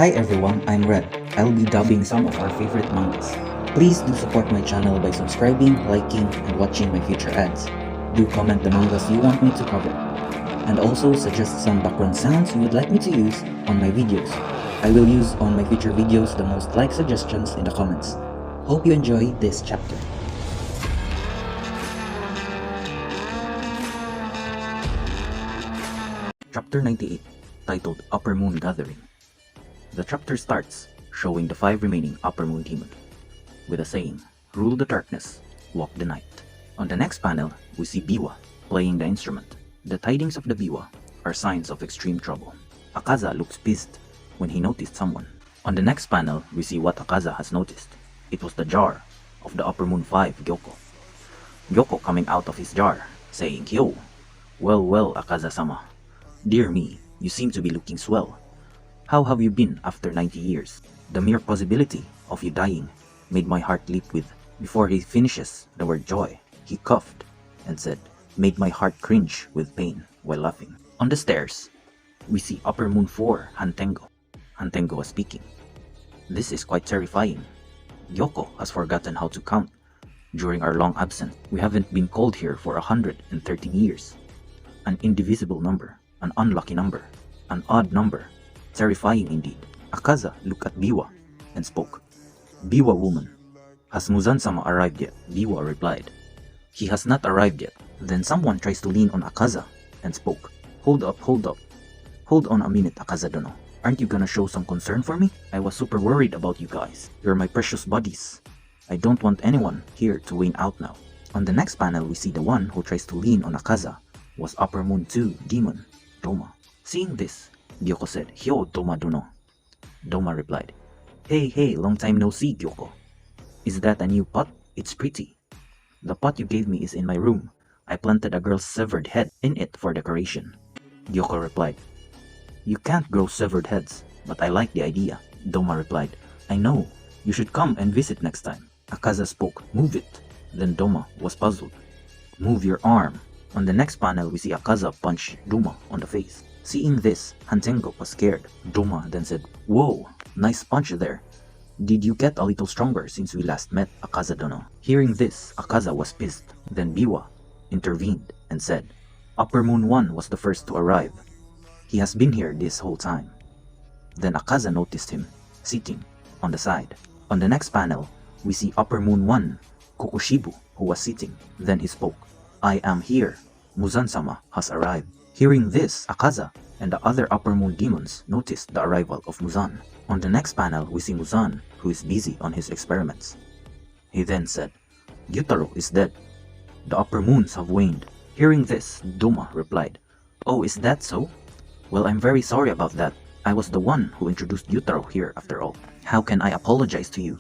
Hi everyone, I'm Red. I'll be dubbing some of our favorite mangas. Please do support my channel by subscribing, liking, and watching my future ads. Do comment the mangas you want me to cover. And also suggest some background sounds you would like me to use on my videos. I will use on my future videos the most liked suggestions in the comments. Hope you enjoy this chapter. Chapter 98, titled Upper Moon Gathering. The chapter starts showing the 5 remaining Upper Moon demons, with a saying, "Rule the darkness, walk the night." On the next panel, we see Biwa playing the instrument. The tidings of the Biwa are signs of extreme trouble. Akaza looks pissed when he noticed someone. On the next panel, we see what Akaza has noticed. It was the jar of the Upper Moon 5 Gyoko. Gyoko coming out of his jar, saying, "Yo, well, Akaza-sama. Dear me, you seem to be looking swell. How have you been after 90 years? The mere possibility of you dying made my heart leap with." Before he finishes the word joy, he coughed and said, "Made my heart cringe with pain," while laughing. On the stairs, we see Upper Moon 4 Hantengo. Hantengo was speaking. "This is quite terrifying. Gyoko has forgotten how to count. During our long absence, we haven't been called here for 113 years. An indivisible number, an unlucky number, an odd number. Terrifying indeed." Akaza looked at Biwa and spoke. "Biwa woman, has Muzan-sama arrived yet?" Biwa replied, "He has not arrived yet." Then someone tries to lean on Akaza and spoke. Hold up. Hold on a minute, Akaza-dono. Aren't you gonna show some concern for me? I was super worried about you guys. You're my precious buddies. I don't want anyone here to wane out now." On the next panel, we see the one who tries to lean on Akaza was Upper Moon 2 demon, Doma. Seeing this, Gyoko said, "Hyo, Doma-dono." Doma replied, Hey, long time no see, Gyoko. Is that a new pot? It's pretty. The pot you gave me is in my room. I planted a girl's severed head in it for decoration." Gyoko replied, "You can't grow severed heads, but I like the idea." Doma replied, "I know. You should come and visit next time." Akaza spoke, "Move it." Then Doma was puzzled. "Move your arm." On the next panel, we see Akaza punch Doma on the face. Seeing this, Hantengo was scared. Doma then said, "Whoa, nice punch there. Did you get a little stronger since we last met, Akaza-dono?" Hearing this, Akaza was pissed. Then Biwa intervened and said, "Upper Moon 1 was the first to arrive. He has been here this whole time." Then Akaza noticed him, sitting on the side. On the next panel, we see Upper Moon 1, Kokushibu, who was sitting. Then he spoke, "I am here. Muzan-sama has arrived." Hearing this, Akaza and the other Upper Moon demons noticed the arrival of Muzan. On the next panel, we see Muzan, who is busy on his experiments. He then said, "Gyutaro is dead. The Upper Moons have waned." Hearing this, Doma replied, "Oh, is that so? Well, I'm very sorry about that. I was the one who introduced Gyutaro here after all. How can I apologize to you?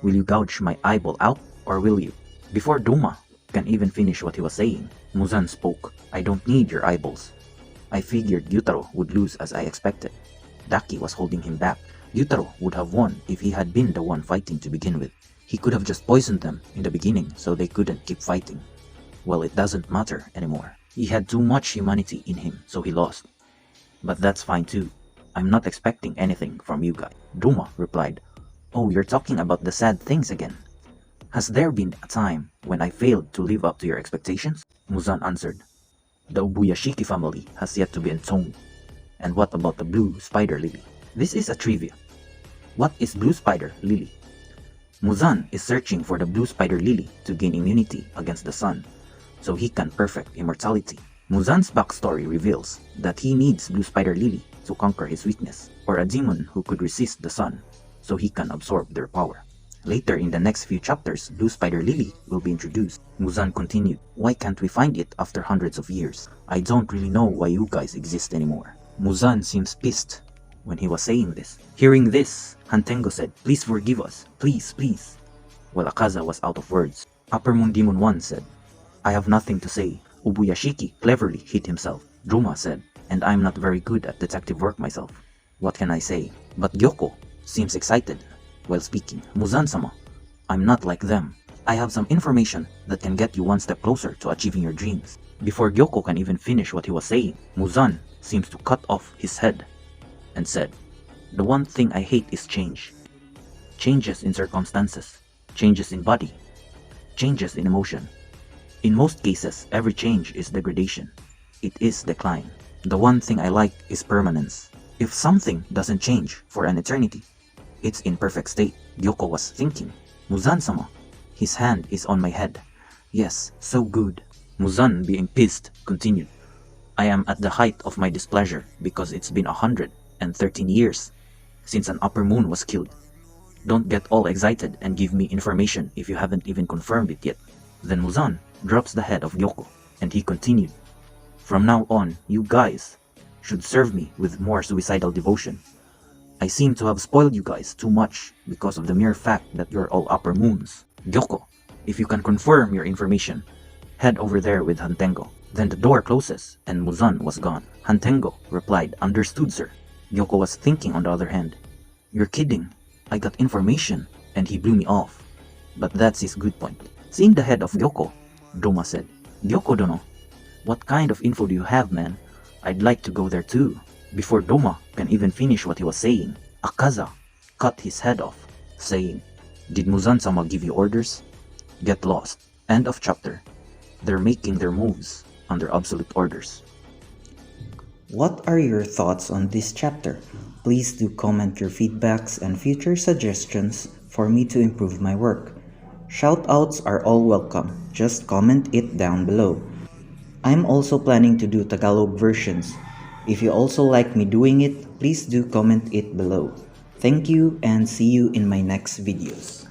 Will you gouge my eyeball out, or will you?" Before Doma can even finish what he was saying, Muzan spoke, "I don't need your eyeballs. I figured Gyutaro would lose as I expected. Daki was holding him back. Gyutaro would have won if he had been the one fighting to begin with. He could have just poisoned them in the beginning so they couldn't keep fighting. Well, it doesn't matter anymore. He had too much humanity in him, so he lost. But that's fine too. I'm not expecting anything from you guys." Doma replied, "Oh, you're talking about the sad things again. Has there been a time when I failed to live up to your expectations?" Muzan answered, "The Ubuyashiki family has yet to be entombed. And what about the blue spider lily?" This is a trivia. What is blue spider lily? Muzan is searching for the blue spider lily to gain immunity against the sun, so he can perfect immortality. Muzan's backstory reveals that he needs blue spider lily to conquer his weakness, or a demon who could resist the sun, so he can absorb their power. Later in the next few chapters, Blue Spider Lily will be introduced. Muzan continued, "Why can't we find it after hundreds of years? I don't really know why you guys exist anymore." Muzan seems pissed when he was saying this. Hearing this, Hantengo said, "Please forgive us, please. While Akaza was out of words. Upper Moon Demon 1 said, "I have nothing to say. Ubuyashiki cleverly hid himself." Doma said, "And I'm not very good at detective work myself. What can I say?" But Gyoko seems excited while speaking. "Muzan-sama, I'm not like them. I have some information that can get you one step closer to achieving your dreams." Before Gyoko can even finish what he was saying, Muzan seems to cut off his head and said, The one thing I hate is change. Changes in circumstances, changes in body, changes in emotion. In most cases, every change is degradation. It is decline. The one thing I like is permanence. If something doesn't change for an eternity, it's in perfect state. Gyoko was thinking. Muzan-sama. His hand is on my head. Yes, so good. Muzan, being pissed, continued. I am at the height of my displeasure because it's been 113 years since an upper moon was killed. Don't get all excited and give me information if you haven't even confirmed it yet. Then Muzan drops the head of Gyoko, and he continued. From now on, you guys should serve me with more suicidal devotion. I seem to have spoiled you guys too much because of the mere fact that you're all upper moons. Gyoko, if you can confirm your information, head over there with Hantengo. Then the door closes, and Muzan was gone. Hantengo replied, Understood, sir. Gyoko was thinking on the other hand. You're kidding. I got information, and he blew me off. But that's his good point. Seeing the head of Gyoko, Doma said, Gyoko dono, what kind of info do you have, man? I'd like to go there too. Before Doma can even finish what he was saying, Akaza cut his head off, saying, Did Muzan-sama give you orders? Get lost. End of chapter. They're making their moves under absolute orders. What are your thoughts on this chapter? Please do comment your feedbacks and future suggestions for me to improve my work. Shoutouts are all welcome, just comment it down below. I'm also planning to do Tagalog versions. If you also like me doing it, please do comment it below. Thank you and see you in my next videos.